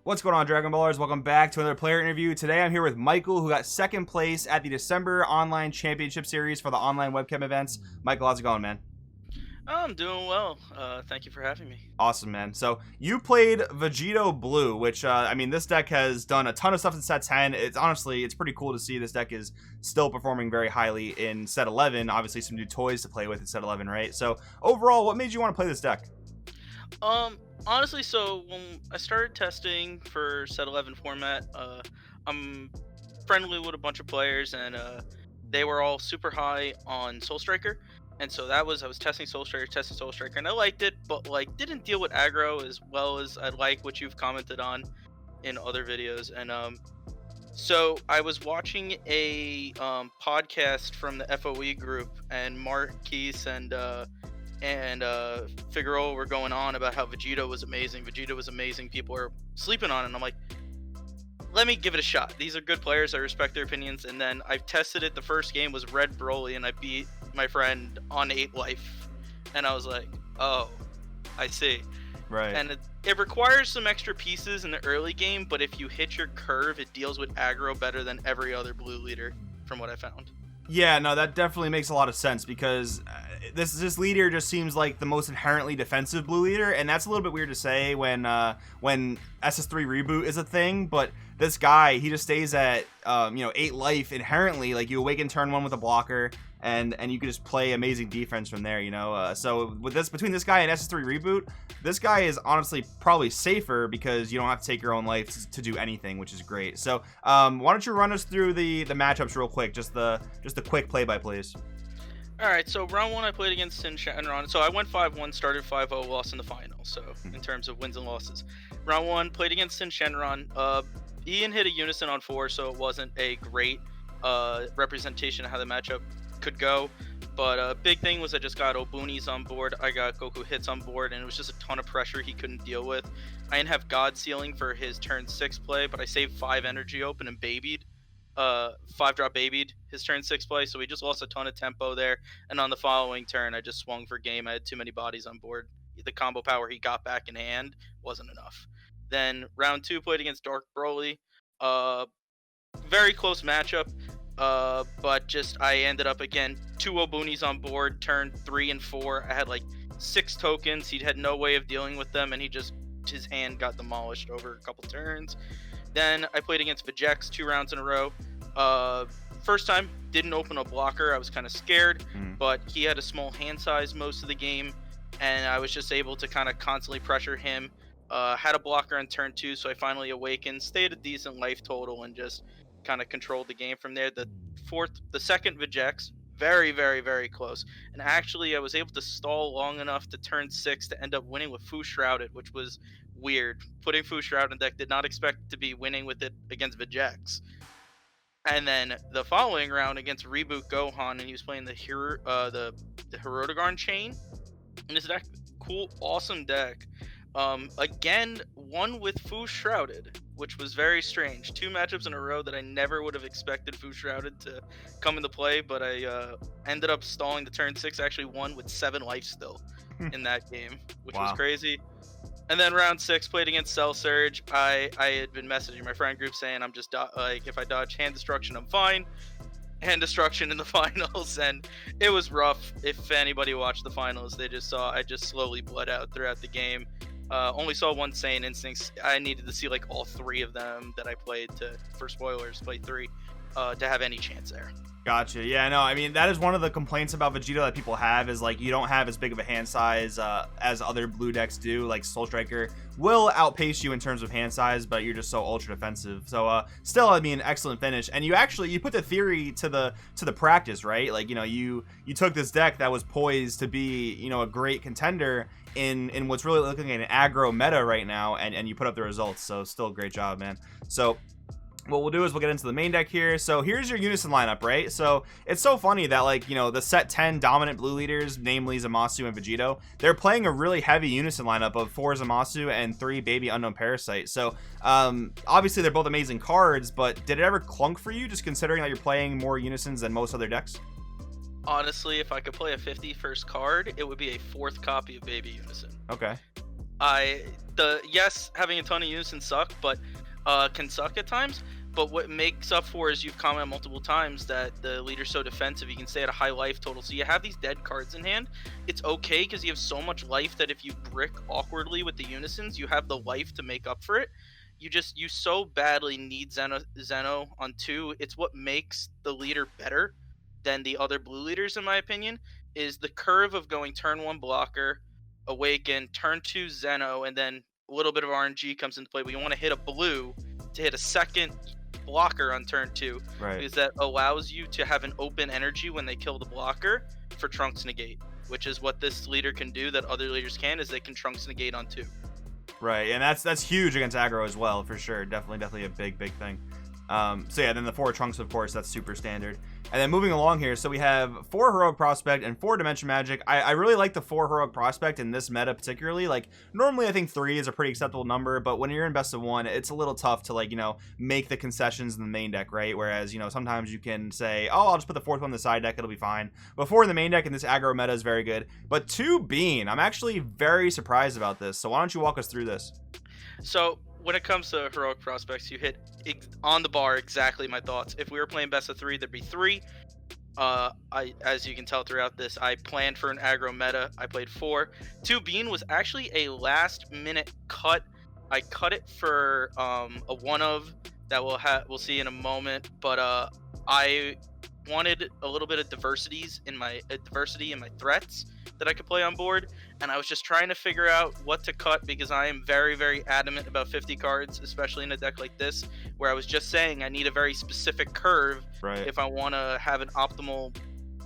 What's going on, Dragon Ballers? Welcome back to another player interview. Today I'm here with Michael, who got second place at the December Online Championship Series for the online webcam events. Michael, how's it going, man? I'm doing well. Thank you for having me. Awesome, man. So you played Vegito Blue, which, this deck has done a ton of stuff in set 10. It's pretty cool to see this deck is still performing very highly in set 11. Obviously, some new toys to play with in set 11, right? So overall, what made you want to play this deck? Honestly, so when I started testing for set 11 format, I'm friendly with a bunch of players, and they were all super high on Soul Striker. And so I was testing Soul Striker, and I liked it, but didn't deal with aggro as well as I like, which you've commented on in other videos. And so I was watching a podcast from the FOE group, and Marquise and Figueroa were going on about how Vegito was amazing. People are sleeping on it. And I'm like, let me give it a shot. These are good players. I respect their opinions. And then I tested it. The first game was Red Broly, and I beat my friend on 8 life. And I was like, oh, I see. Right. And it requires some extra pieces in the early game, but if you hit your curve, it deals with aggro better than every other blue leader, from what I found. Yeah, no, that definitely makes a lot of sense because this leader just seems like the most inherently defensive blue leader, and that's a little bit weird to say when SS3 reboot is a thing. But this guy, he just stays at 8 life inherently. Like, you awaken turn 1 with a blocker, and you can just play amazing defense from there. So with between this guy and SS3 reboot, this guy is honestly probably safer because you don't have to take your own life to do anything, which is great. So why don't you run us through the matchups real quick, just the quick play-by-plays. All right, so round 1 I played against Sin Shenron. So I went 5-1, started 5-0, lost in the final. So in terms of wins and losses, round 1 played against Sin Shenron. Ian hit a Unison on 4, so it wasn't a great representation of how the matchup could go. But big thing was I just got Obunis on board, I got Goku Hits on board, and it was just a ton of pressure he couldn't deal with. I didn't have God Sealing for his turn 6 play, but I saved 5 energy open and babied. 5-drop babied his turn 6 play, so we just lost a ton of tempo there. And on the following turn, I just swung for game. I had too many bodies on board. The combo power he got back in hand wasn't enough. Then round 2 played against Dark Broly. Very close matchup. But just I ended up again 2 Obunis on board turn 3 and 4. I had 6 tokens. He had no way of dealing with them, and his hand got demolished over a couple turns. Then I played against Vegex 2 rounds in a row. First time didn't open a blocker. I was kind of scared, but he had a small hand size most of the game, and I was just able to kind of constantly pressure him. Had a blocker on turn 2, so I finally awakened, stayed a decent life total, and just kind of controlled the game from there. The second Vegex, very, very, very close. And actually, I was able to stall long enough to turn 6 to end up winning with Fu Shrouded, which was weird. Putting Fu Shrouded in deck, did not expect to be winning with it against Vegex. And then the following round against Reboot Gohan, and he was playing the Herodogarn chain. And this deck, cool, awesome deck. Again, one with Fu Shrouded, which was very strange. 2 matchups in a row that I never would have expected Fu Shrouded to come into play, but I ended up stalling the turn 6. Actually won with 7 life still in that game, which was crazy. And then round 6 played against Cell Surge. I had been messaging my friend group saying I'm just if I dodge hand destruction, I'm fine. Hand destruction in the finals, and it was rough. If anybody watched the finals, they just saw I just slowly bled out throughout the game. Only saw 1 Saiyan Instincts. I needed to see all 3 of them that I played for spoilers, play 3, to have any chance there. Gotcha. Yeah, no, I mean, that is one of the complaints about Vegito that people have is you don't have as big of a hand size as other blue decks do. Soul Striker will outpace you in terms of hand size, but you're just so ultra defensive. So still, I mean, excellent finish. And you put the theory to the practice, right? You took this deck that was poised to be, a great contender in what's really looking at an aggro meta right now, and you put up the results. So still a great job, man. So what we'll do is we'll get into the main deck here. So here's your Unison lineup, right? So it's so funny that the set 10 dominant blue leaders, namely Zamasu and Vegito, they're playing a really heavy Unison lineup of 4 Zamasu and 3 Baby Unknown Parasite. So obviously they're both amazing cards, but did it ever clunk for you, just considering that you're playing more Unisons than most other decks? Honestly, if I could play a 51st card, it would be a 4th copy of Baby Unison. Okay. Yes, having a ton of Unisons can suck at times. But what makes up for is you've commented multiple times that the leader's so defensive, you can stay at a high life total. So you have these dead cards in hand. It's okay because you have so much life that if you brick awkwardly with the Unisons, you have the life to make up for it. You so badly need Zeno on 2. It's what makes the leader better than the other blue leaders, in my opinion, is the curve of going turn 1 blocker, awaken, turn 2 Zeno, and then a little bit of RNG comes into play. But you want to hit a blue to hit a second blocker on turn 2, Right. because that allows you to have an open energy when they kill the blocker for Trunks negate, which is what this leader can do that other leaders can, is they can Trunks negate on 2. Right, and that's huge against aggro as well, for sure. Definitely a big thing. So yeah, then the 4 Trunks, of course, that's super standard. And then moving along here, so we have 4 Heroic Prospect and 4 Dimension Magic. I really like the 4 Heroic Prospect in this meta particularly. Like, normally I think 3 is a pretty acceptable number, but when you're in best of 1, it's a little tough to, like, you know, make the concessions in the main deck, right? Whereas, you know, sometimes you can say, oh, I'll just put the 4th one in the side deck, it'll be fine. But 4 in the main deck in this aggro meta is very good. But 2 Bean, I'm actually very surprised about this. So why don't you walk us through this? So when it comes to Heroic Prospects, you hit on the bar exactly my thoughts. If we were playing best of 3, there'd be 3. As you can tell throughout this, I planned for an aggro meta. I played 4. 2 Bean was actually a last minute cut. I cut it for a one of that we'll see in a moment. But I wanted a little bit of diversity in my threats that I could play on board, and I was just trying to figure out what to cut because I am very adamant about 50 cards, especially in a deck like this, where I was just saying I need a very specific curve. Right. If I want to have an optimal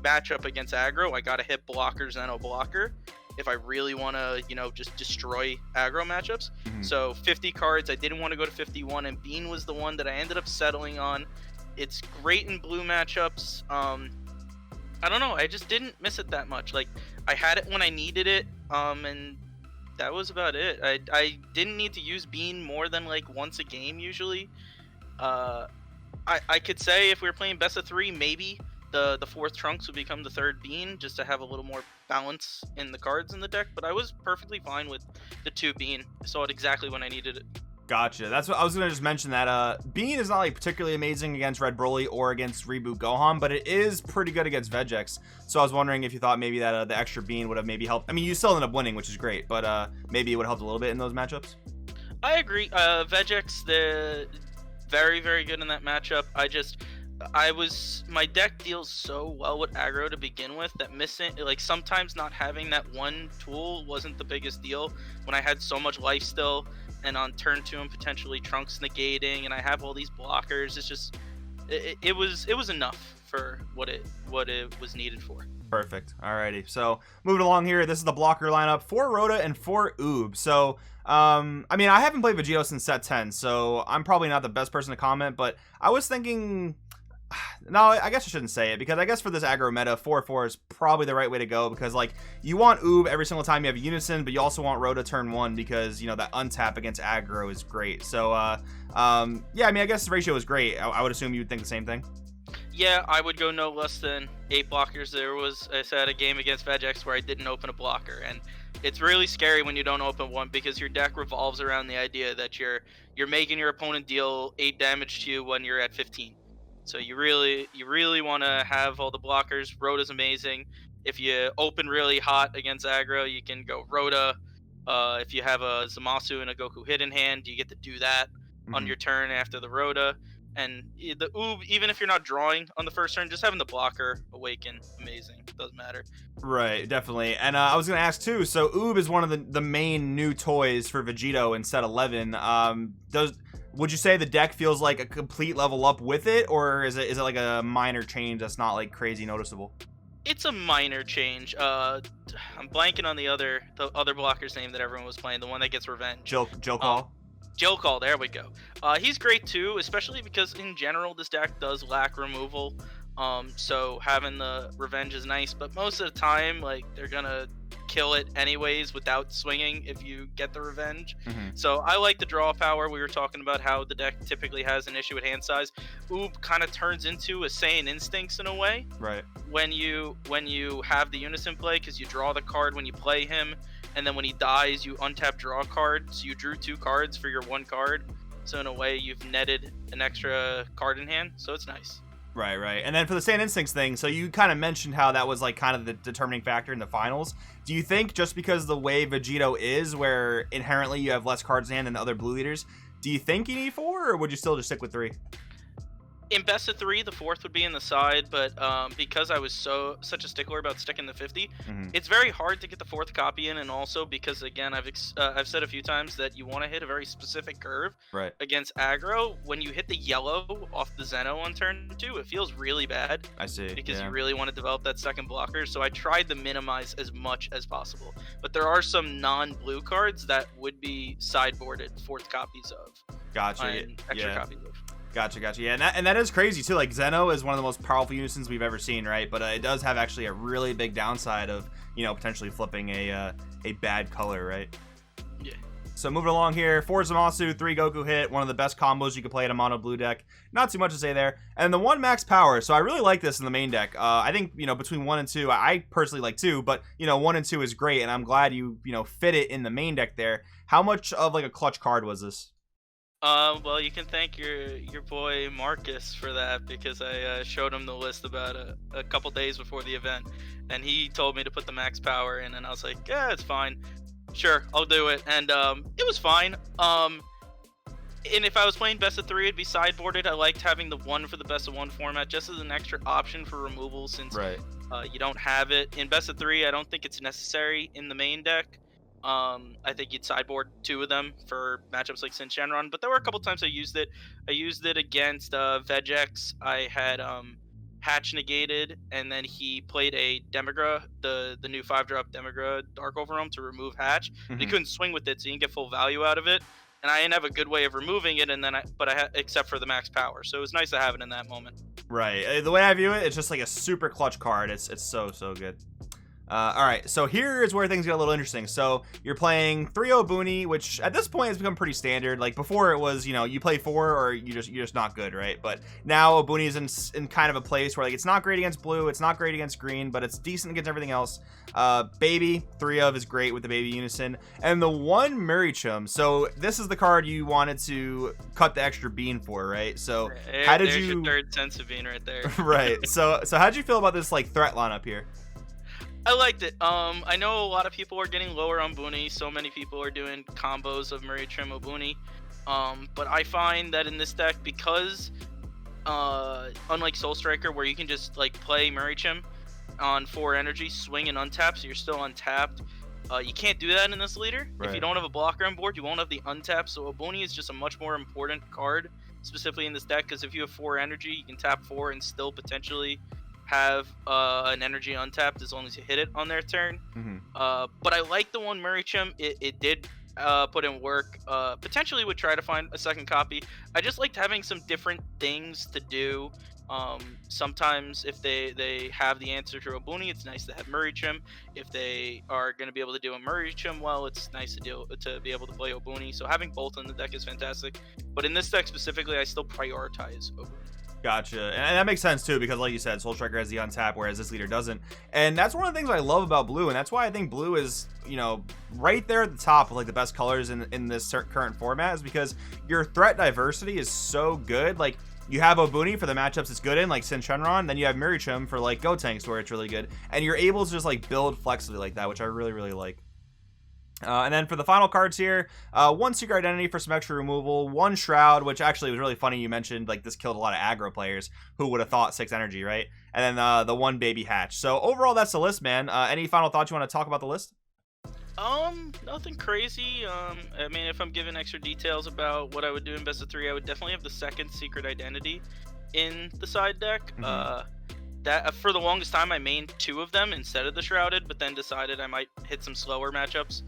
matchup against aggro, I gotta hit blocker, Zeno blocker. If I really want to, you know, just destroy aggro matchups. Mm-hmm. So 50 cards, I didn't want to go to 51, and Bean was the one that I ended up settling on. It's great in blue matchups. I don't know, I just didn't miss it that much. Like, I had it when I needed it, and that was about it. I didn't need to use Bean more than like once a game usually. I could say if we were playing best of 3, maybe the 4th Trunks would become the 3rd Bean, just to have a little more balance in the cards in the deck, but I was perfectly fine with the 2 Bean. I saw it exactly when I needed it. Gotcha. That's what I was gonna just mention, that Bean is not like particularly amazing against Red Broly or against Reboot Gohan, but it is pretty good against Vegex. So I was wondering if you thought maybe that the extra Bean would have maybe helped. I mean, you still ended up winning, which is great, but maybe it would have helped a little bit in those matchups. I agree. Vegex, they're very good in that matchup. My deck deals so well with aggro to begin with that missing, like, sometimes not having that one tool wasn't the biggest deal when I had so much life still, and on turn 2 and potentially Trunks negating, and I have all these blockers. It's just it was enough for what it was needed for. Perfect. Alrighty. So moving along here, this is the blocker lineup for Rhoda and for Oob. So I mean, I haven't played Vegito since set 10, so I'm probably not the best person to comment, but I was thinking, no, I guess I shouldn't say it, because I guess for this aggro meta, 4/4 is probably the right way to go, because like you want Oob every single time you have a Unison, but you also want Rhoda turn 1 because, you know, that untap against aggro is great. So yeah, I mean, I guess the ratio is great. I would assume you would think the same thing. Yeah, I would go no less than 8 blockers. There was, I said, a game against Vegex where I didn't open a blocker, and it's really scary when you don't open one, because your deck revolves around the idea that you're making your opponent deal 8 damage to you when you're at 15. So you really want to have all the blockers. Rhoda's amazing. If you open really hot against aggro, you can go Rhoda. If you have a Zamasu and a Goku hit in hand, you get to do that on your turn after the Rhoda. And the Oob, even if you're not drawing on the first turn, just having the blocker awaken, amazing. Doesn't matter. Right, definitely. And I was going to ask too, so Oob is one of the main new toys for Vegito in set 11. Would you say the deck feels like a complete level up with it, or is it like a minor change that's not like crazy noticeable? It's a minor change. I'm blanking on the other blocker's name that everyone was playing, the one that gets revenge. Joe Call? Joe Call, there we go. He's great too, especially because in general this deck does lack removal. So having the revenge is nice, but most of the time, like, they're gonna kill it anyways without swinging if you get the revenge. So I like the draw power. We were talking about how the deck typically has an issue with hand size. Oob kind of turns into a Saiyan Instincts in a way. Right. When you have the Unison play, because you draw the card when you play him, and then when he dies, you untap draw a card. So you drew 2 cards for your 1 card. So in a way, you've netted an extra card in hand. So it's nice. Right, right. And then for the Sand Instincts thing, so you kind of mentioned how that was like kind of the determining factor in the finals. Do you think just because the way Vegito is, where inherently you have less cards in hand than other blue leaders, do you think you need 4, or would you still just stick with 3? In best of 3, the 4th would be in the side, but because I was such a stickler about sticking the 50, it's very hard to get the 4th copy in, and also because again I've said a few times that you want to hit a very specific curve against aggro. When you hit the yellow off the Zeno on turn 2, it feels really bad. I see. Because you really want to develop that second blocker, so I tried to minimize as much as possible. But there are some non-blue cards that would be sideboarded 4th copies of. Gotcha. And extra copies of. Gotcha. Yeah, and that is crazy too. Like Zeno is one of the most powerful Unisons we've ever seen, right? But it does have actually a really big downside of, you know, potentially flipping a bad color, right? Yeah. So moving along here, 4 Zamasu, 3 Goku hit, one of the best combos you could play in a mono blue deck. Not too much to say there. And the 1 max power. So I really like this in the main deck. I think, you know, between 1 and 2, I personally like 2, but you know, 1 and 2 is great, and I'm glad you know, fit it in the main deck there. How much of like a clutch card was this? Well, you can thank your boy Marcus for that, because I showed him the list about a couple days before the event, and he told me to put the max power in, and I was like, yeah, it's fine, sure, I'll do it, and it was fine. And if I was playing best of 3, it'd be sideboarded. I liked having the 1 for the best of 1 format just as an extra option for removal, since you don't have it in best of 3. I don't think it's necessary in the main deck. I think you'd sideboard 2 of them for matchups like Sin Shenron, but there were a couple times I used it. I used it against Vegex. I had Hatch negated, and then he played a Demigra, the new 5-drop Demigra Dark Overwhelm to remove Hatch. But he couldn't swing with it, so you didn't get full value out of it. And I didn't have a good way of removing it, and then I had, except for the max power. So it was nice to have it in that moment. Right. The way I view it, it's just like a super clutch card. It's so good. All right, so here is where things get a little interesting. So you're playing 3 Obuni, which at this point has become pretty standard. Like before, it was, you know, you play 4 or you're just not good, right? But now Obuni is in kind of a place where like it's not great against blue, it's not great against green, but it's decent against everything else. Baby 3 of is great with the Baby Unison, and the 1 Murichum. So this is the card you wanted to cut the extra bean for, right? So how did there's you? Your third sense of bean right there. Right. So how'd you feel about this like threat lineup here? I liked it. I know a lot of people are getting lower on Buni. So many people are doing combos of Murray Trim Obuni. But I find that in this deck, because unlike Soul Striker, where you can just like play Murray Trim on 4 energy, swing and untap, so you're still untapped. You can't do that in this leader. If you don't have a blocker on board, you won't have the untap. So Obuni is just a much more important card, specifically in this deck, because if you have 4 energy, you can tap 4 and still potentially have an energy untapped as long as you hit it on their turn. But I like the 1 Murichim. It did put in work. Potentially would try to find a second copy. I just liked having some different things to do. Sometimes if they have the answer to Obuni, it's nice to have Murichim. If they are going to be able to do a Murichim, well, it's nice to be able to play Obuni. So having both in the deck is fantastic. But in this deck specifically, I still prioritize Obuni. Gotcha. And that makes sense too, because like you said, Soul Striker has the untap, whereas this leader doesn't. And that's one of the things I love about blue, and that's why I think blue is, you know, right there at the top of like the best colors in this current format, is because your threat diversity is so good. Like you have Obuni for the matchups it's good in, like Sin Shenron, then you have Mirichim for like Go Tanks where it's really good, and you're able to just like build flexibly like that, which I really like. And then for the final cards here, 1 Secret Identity for some extra removal, 1 Shroud, which actually was really funny you mentioned, like this killed a lot of aggro players. Who would have thought 6 energy, right? And then the 1 Baby Hatch. So overall, that's the list, man. Any final thoughts you want to talk about the list? Nothing crazy. I mean, if I'm giving extra details about what I would do in best of 3, I would definitely have the 2nd Secret Identity in the side deck. That for the longest time I mained 2 of them instead of the Shrouded, but then decided I might hit some slower matchups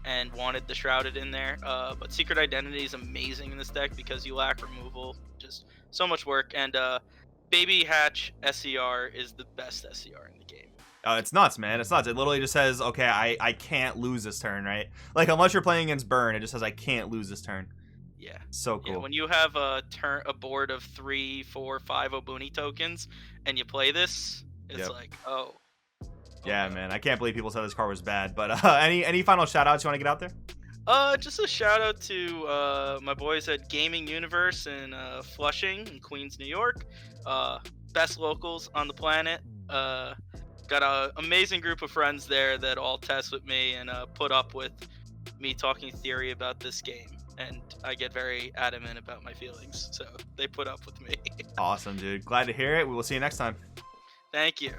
and wanted the Shrouded in there. But Secret Identity is amazing in this deck because you lack removal, just so much work. And Baby Hatch SCR is the best SCR in the game. It's nuts, man. It's nuts. It literally just says, okay, I can't lose this turn, right? Like unless you're playing against Burn, it just says I can't lose this turn. Yeah. So cool. Yeah, when you have a board of 3, 4, 5 Obuni tokens and you play this, it's like, oh, Yeah, man. I can't believe people said this car was bad. But any final shout outs you want to get out there? Just a shout out to my boys at Gaming Universe in Flushing in Queens, New York. Best locals on the planet. Got an amazing group of friends there that all test with me and put up with me talking theory about this game. And I get very adamant about my feelings, so they put up with me. Awesome, dude. Glad to hear it. We will see you next time. Thank you.